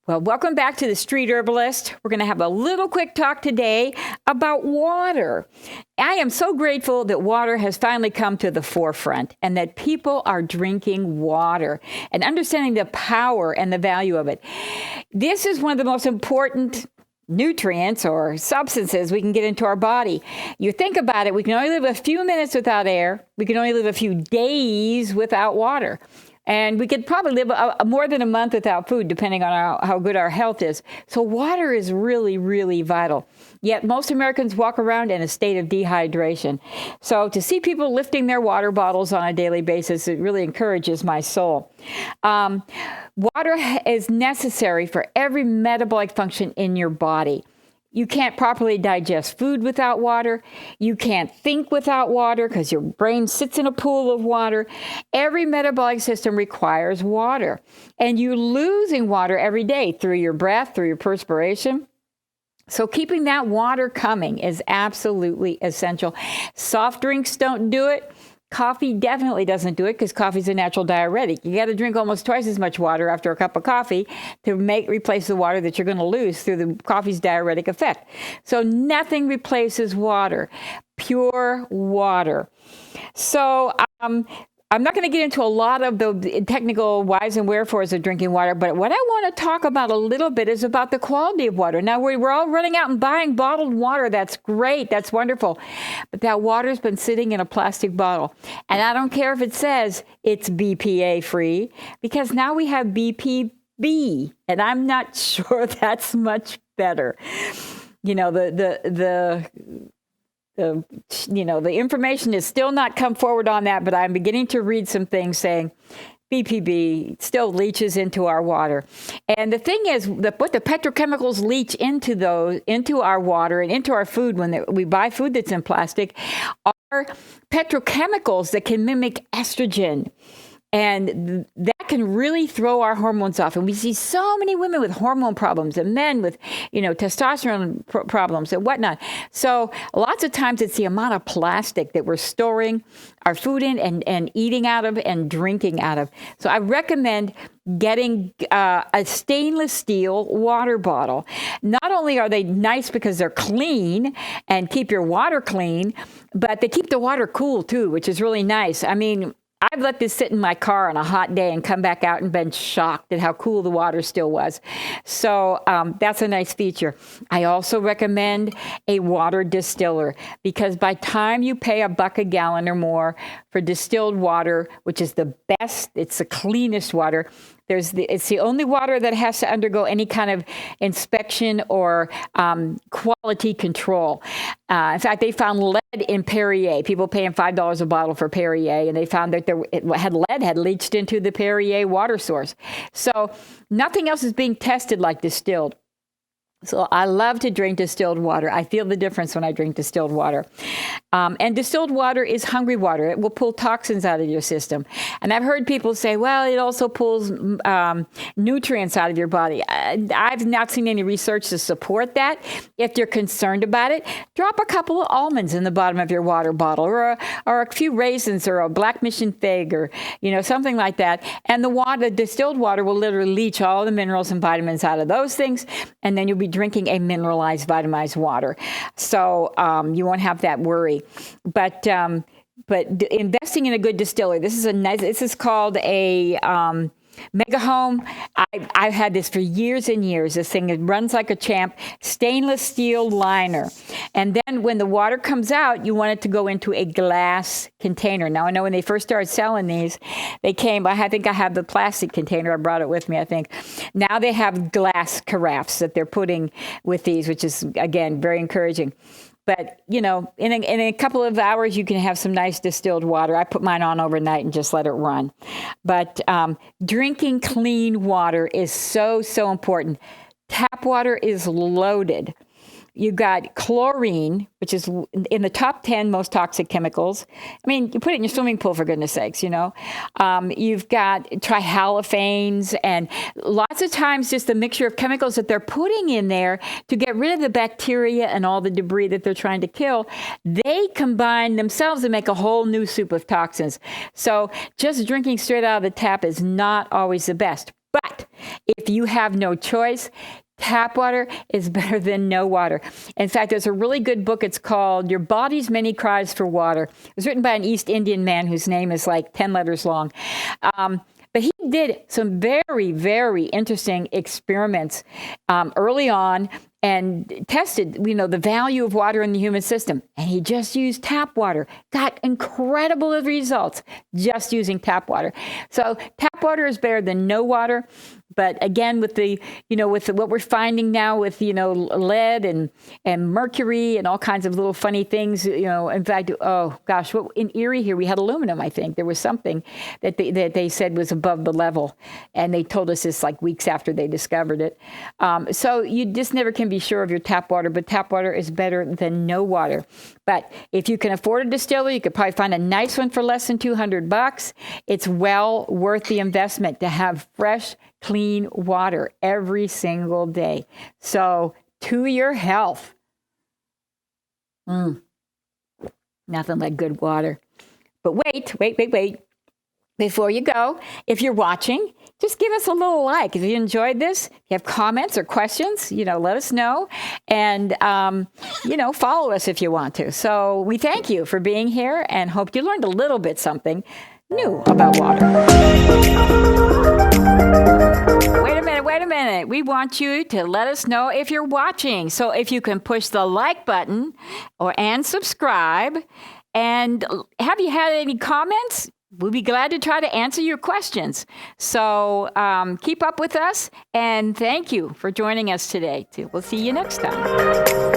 Well, welcome back to the Street Herbalist. We're going to have a little quick talk today about water. I am so grateful that water has finally come to the forefront and that people are drinking water and understanding the power and the value of it. This is one of the most important nutrients or substances we can get into our body. You think about it, we can only live a few minutes without air. We can only live a few days without water. And we could probably live more than a month without food, depending on how good our health is. So water is really, really vital. Yet most Americans walk around in a state of dehydration. So to see people lifting their water bottles on a daily basis, it really encourages my soul. Water is necessary for every metabolic function in your body. You can't properly digest food without water. You can't think without water because your brain sits in a pool of water. Every metabolic system requires water. And you're losing water every day through your breath, through your perspiration. So keeping that water coming is absolutely essential. Soft drinks don't do it. Coffee definitely doesn't do it because coffee is a natural diuretic. You got to drink almost twice as much water after a cup of coffee to replace the water that you're going to lose through the coffee's diuretic effect. So nothing replaces water, pure water. So I'm not going to get into a lot of the technical whys and wherefores of drinking water, but what I want to talk about a little bit is about the quality of water. Now, we're all running out and buying bottled water. That's great. That's wonderful. But that water's been sitting in a plastic bottle. And I don't care if it says it's BPA free, because now we have BPB, and I'm not sure that's much better. You know, the information has still not come forward on that, but I'm beginning to read some things saying BPB still leaches into our water. And the thing is that what the petrochemicals leach into our water and into our food when we buy food that's in plastic are petrochemicals that can mimic estrogen. And that can really throw our hormones off. And we see so many women with hormone problems and men with, testosterone problems and whatnot. So lots of times it's the amount of plastic that we're storing our food in and eating out of and drinking out of. So I recommend getting a stainless steel water bottle. Not only are they nice because they're clean and keep your water clean, but they keep the water cool too, which is really nice. I mean, I've let this sit in my car on a hot day and come back out and been shocked at how cool the water still was. So that's a nice feature. I also recommend a water distiller because by time you pay $1 a gallon or more for distilled water, which is the best, it's the cleanest water, it's the only water that has to undergo any kind of inspection or quality control. In fact, they found lead in Perrier. People paying $5 a bottle for Perrier, and they found that lead had leached into the Perrier water source. So nothing else is being tested like distilled. So I love to drink distilled water. I feel the difference when I drink distilled water. And distilled water is hungry water. It will pull toxins out of your system. And I've heard people say, well, it also pulls nutrients out of your body. I've not seen any research to support that. If you're concerned about it, drop a couple of almonds in the bottom of your water bottle or a few raisins or a black mission fig or, something like that. And the distilled water will literally leach all the minerals and vitamins out of those things. And then you'll be drinking a mineralized, vitamized water. So you won't have that worry. But investing in a good distiller, this is called a Mega Home. I've had this for years and years. This thing, it runs like a champ. Stainless steel liner. And then when the water comes out, you want it to go into a glass container. Now, I know when they first started selling these, I think I have the plastic container. I brought it with me, I think. Now they have glass carafes that they're putting with these, which is, again, very encouraging. But, in a couple of hours, you can have some nice distilled water. I put mine on overnight and just let it run. But drinking clean water is so, so important. Tap water is loaded. You've got chlorine, which is in the top 10 most toxic chemicals. I mean, you put it in your swimming pool, for goodness sakes, You've got trihalophanes and lots of times just the mixture of chemicals that they're putting in there to get rid of the bacteria and all the debris that they're trying to kill. They combine themselves and make a whole new soup of toxins. So just drinking straight out of the tap is not always the best. But if you have no choice, tap water is better than no water. In fact, there's a really good book. It's called Your Body's Many Cries for Water. It was written by an East Indian man whose name is like 10 letters long. But he did some very, very interesting experiments early on and tested, the value of water in the human system. And he just used tap water, got incredible results just using tap water. So tap water is better than no water. But again, with what we're finding now with, lead and mercury and all kinds of little funny things, in fact, oh gosh, in Erie here, we had aluminum, I think. There was something that they said was above the level. And they told us this like weeks after they discovered it. So you just never can be sure of your tap water, but tap water is better than no water. But if you can afford a distiller, you could probably find a nice one for less than $200. It's well worth the investment to have fresh, clean water every single day. So to your health. Nothing like good water. But wait. Before you go, if you're watching, just give us a little like. If you enjoyed this, if you have comments or questions, let us know. And, follow us if you want to. So we thank you for being here and hope you learned a little bit something new about water. Wait a minute. We want you to let us know if you're watching. So if you can push the like button and subscribe. And have you had any comments? We'll be glad to try to answer your questions. So keep up with us, and thank you for joining us today. We'll see you next time.